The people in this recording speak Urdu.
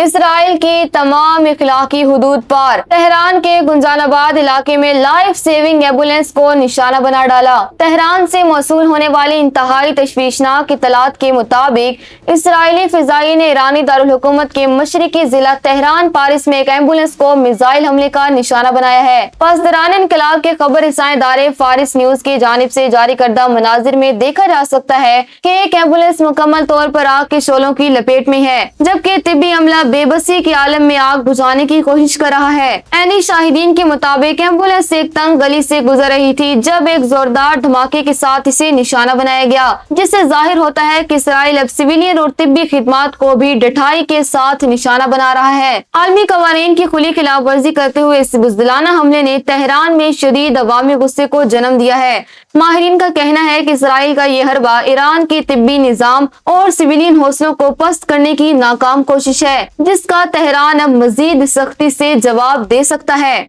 اسرائیل کی تمام اخلاقی حدود پار، تہران کے گنجان علاقے میں لائف سیونگ ایمبولینس کو نشانہ بنا ڈالا۔ تہران سے موصول ہونے والی انتہائی تشویشناک اطلاعات کے مطابق اسرائیلی فضائیہ نے ایرانی دارالحکومت کے مشرقی ضلع تہران پارس میں ایک ایمبولینس کو میزائل حملے کا نشانہ بنایا ہے۔ پاسداران انقلاب کے خبر رساں ادارے فارس نیوز کی جانب سے جاری کردہ مناظر میں دیکھا جا سکتا ہے کہ ایک ایمبولینس مکمل طور پر آگ کے شعلوں کی لپیٹ میں ہے، جبکہ طبی عملہ بے بسی کے عالم میں آگ بجھانے کی کوشش کر رہا ہے۔ عینی شاہدین کے مطابق ایمبولینس ایک تنگ گلی سے گزر رہی تھی جب ایک زوردار دھماکے کے ساتھ اسے نشانہ بنایا گیا، جس سے ظاہر ہوتا ہے کہ اسرائیل اب سویلین اور طبی خدمات کو بھی ڈٹائی کے ساتھ نشانہ بنا رہا ہے۔ عالمی قوانین کی کھلی خلاف ورزی کرتے ہوئے اس بزدلانہ حملے نے تہران میں شدید عوامی غصے کو جنم دیا ہے۔ ماہرین کا کہنا ہے کہ اسرائیل کا یہ حربہ ایران کی طبی نظام اور سویلین حوصلوں کو پست کرنے کی ناکام کوشش ہے، جس کا تہران اب مزید سختی سے جواب دے سکتا ہے۔